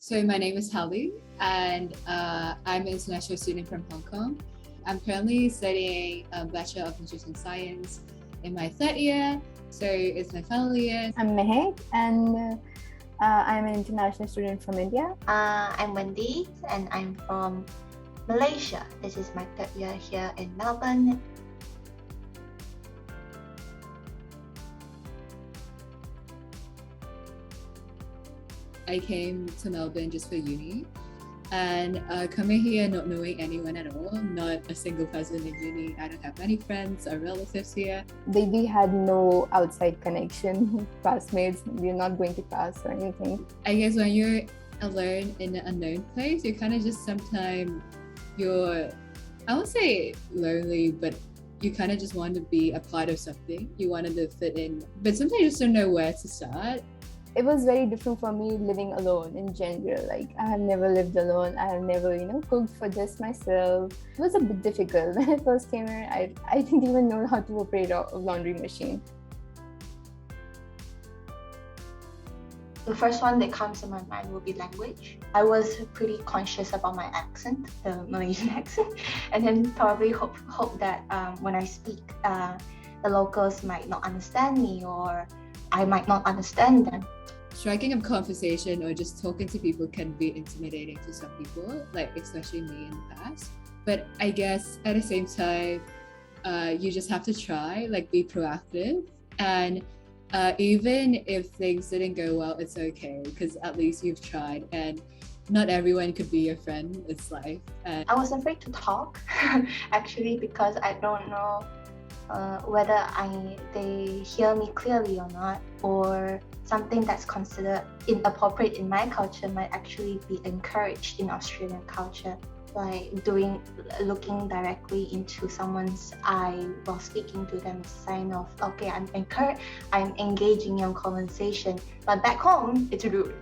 So my name is Halle, and I'm an international student from Hong Kong. I'm currently studying a Bachelor of Nutrition Science in my third year, so it's my final year. I'm Mehak, and I'm an international student from India. I'm Wendy, and I'm from Malaysia. This is my third year here in Melbourne. I came to Melbourne just for uni, and coming here not knowing anyone at all, not a single person in uni. I don't have many friends or relatives here. We had no outside connection, classmates. We're not going to class or anything. I guess when you're alone in an unknown place, you kind of just sometimes I won't say lonely, but you kind of just want to be a part of something. You wanted to fit in, but sometimes you just don't know where to start. It was very different for me living alone in general. Like, I have never lived alone. I have never, cooked for just myself. It was a bit difficult. When I first came here, I didn't even know how to operate a laundry machine. The first one that comes to my mind will be language. I was pretty conscious about my accent, the Malaysian accent, and then probably hope that when I speak, the locals might not understand me, or I might not understand them. Striking up conversation or just talking to people can be intimidating to some people, like especially me in the past. But I guess at the same time, you just have to try, like be proactive. And even if things didn't go well, it's okay, because at least you've tried, and not everyone could be your friend. It's life. And I was afraid to talk, actually, because I don't know whether they hear me clearly or not, or something that's considered inappropriate in my culture might actually be encouraged in Australian culture, like looking directly into someone's eye while speaking to them is a sign of, okay, I'm engaging in conversation, but back home it's rude.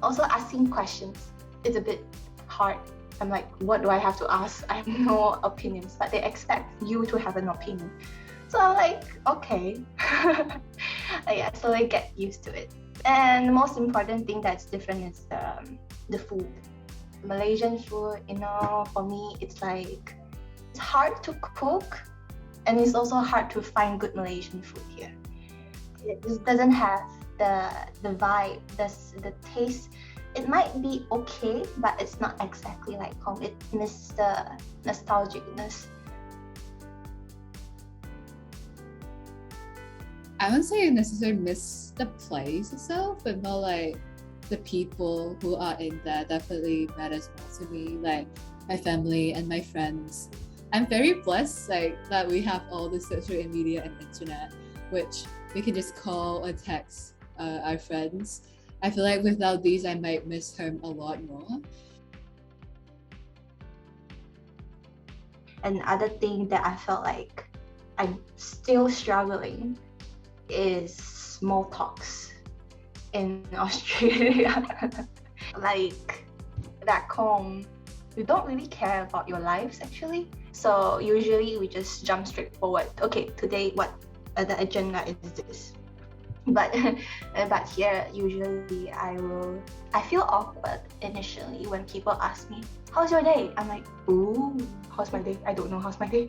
Also, asking questions is a bit hard. I'm like, what do I have to ask? I have no opinions, but they expect you to have an opinion. So I'm like, okay. Yeah, so I get used to it. And the most important thing that's different is the food. Malaysian food, for me, it's like, it's hard to cook, and it's also hard to find good Malaysian food here. It just doesn't have the vibe, the taste. It might be okay, but it's not exactly like home. It misses the nostalgicness. I wouldn't say I necessarily miss the place itself, but more like the people who are in there definitely matters more to me, like my family and my friends. I'm very blessed that we have all the social media and internet, which we can just call or text our friends. I feel like without these, I might miss home a lot more. Another thing that I felt like I'm still struggling is small talks in Australia. Like, back home, you don't really care about your lives actually. So usually we just jump straight forward. Okay, today what the agenda is this. But here usually I feel awkward initially when people ask me, how's your day? I'm like, ooh, how's my day? I don't know how's my day.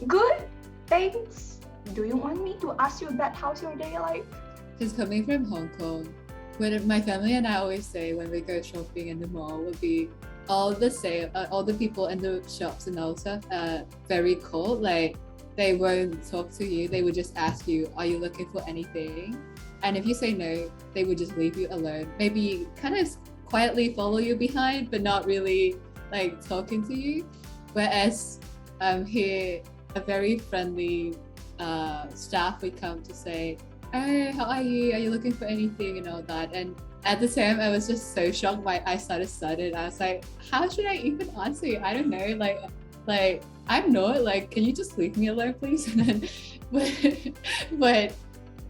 Good, thanks. Do you want me to ask you that? How's your day like? Because coming from Hong Kong, when my family and I always say when we go shopping in the mall would be all the people in the shops and all stuff very cold. Like, they won't talk to you. They would just ask you, are you looking for anything? And if you say no, they would just leave you alone. Maybe kind of quietly follow you behind, but not really like talking to you. Whereas here, a very friendly staff would come to say, hey, how are you? Are you looking for anything and all that? And at the time, I was just so shocked. My eyes started studying. I was like, how should I even answer you? I don't know. Like I'm not, like, can you just leave me alone, please? And then, but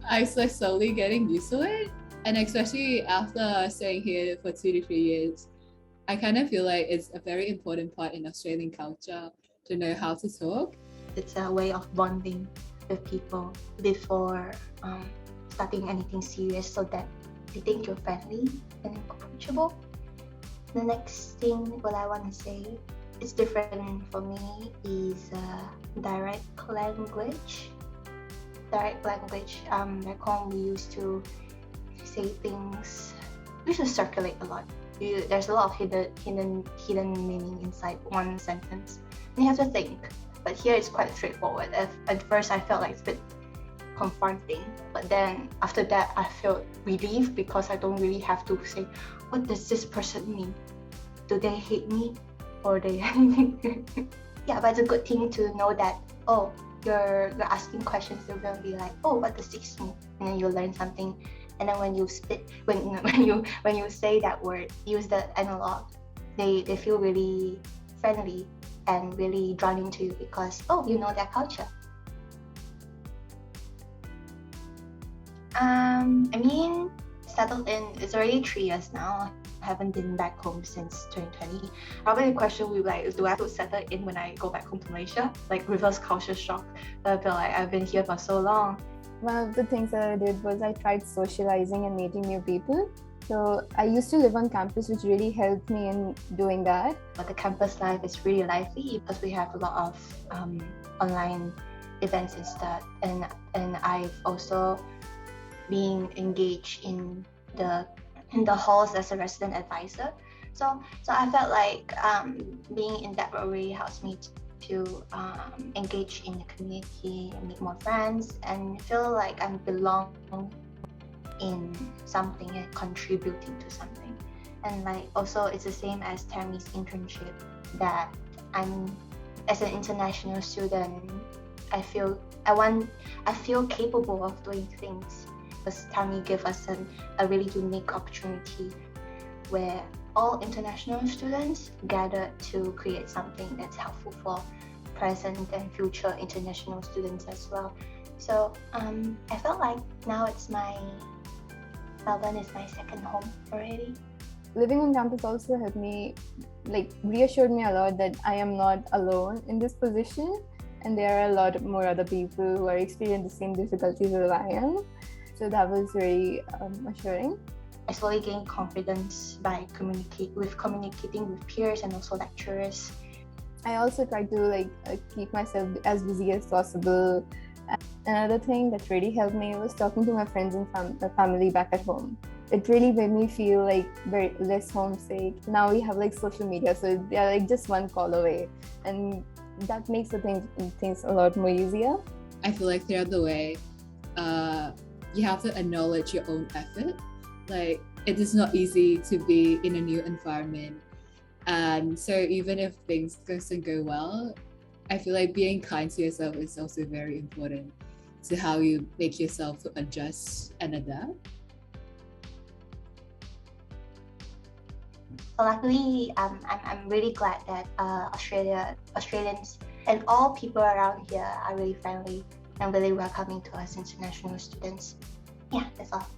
I was like slowly getting used to it. And especially after staying here for 2 to 3 years, I kind of feel like it's a very important part in Australian culture to know how to talk. It's a way of bonding with people before starting anything serious, so that they think you're friendly and approachable. The next thing what I want to say is different for me is direct language. Direct language. Back home we used to say things. We used to circulate a lot. There's a lot of hidden meaning inside one sentence. And you have to think. But here it's quite straightforward. At first I felt like it's a bit confronting, but then after that I felt relieved because I don't really have to say, what does this person mean? Do they hate me? Or they anything? Yeah, but it's a good thing to know that, oh, you're asking questions, you're gonna be like, oh, what does this mean? And then you learn something. And then when you say that word, use the analog, they feel really friendly and really drawn into you because, oh, you know their culture. I mean, settled in, it's already 3 years now. I haven't been back home since 2020. Probably the question will be like, do I have to settle in when I go back home to Malaysia? Like reverse culture shock. I feel like I've been here for so long. One of the things that I did was I tried socializing and meeting new people. So I used to live on campus, which really helped me in doing that. But the campus life is really lively because we have a lot of online events and stuff. And I've also been engaged in the halls as a resident advisor. So I felt like being in that role really helps me to engage in the community, meet more friends, and feel like I belong in something and contributing to something. And like also it's the same as Tammie's internship, that I'm as an international student, I feel capable of doing things because Tammie gave us a really unique opportunity where all international students gathered to create something that's helpful for present and future international students as well. So I felt like now Melbourne is my second home already. Living on campus also helped me, reassured me a lot that I am not alone in this position, and there are a lot more other people who are experiencing the same difficulties as I am. So that was very assuring. I slowly gained confidence by communicating with peers and also lecturers. I also try to keep myself as busy as possible. Another thing that really helped me was talking to my friends and family back at home. It really made me feel very less homesick. Now we have social media, so they are just one call away, and that makes the things a lot more easier. I feel like throughout the way, you have to acknowledge your own effort. It is not easy to be in a new environment, and so even if things doesn't go well, I feel like being kind to yourself is also very important to how you make yourself to adjust and adapt. So luckily, I'm really glad that Australians and all people around here are really friendly and really welcoming to us international students. Yeah, that's all.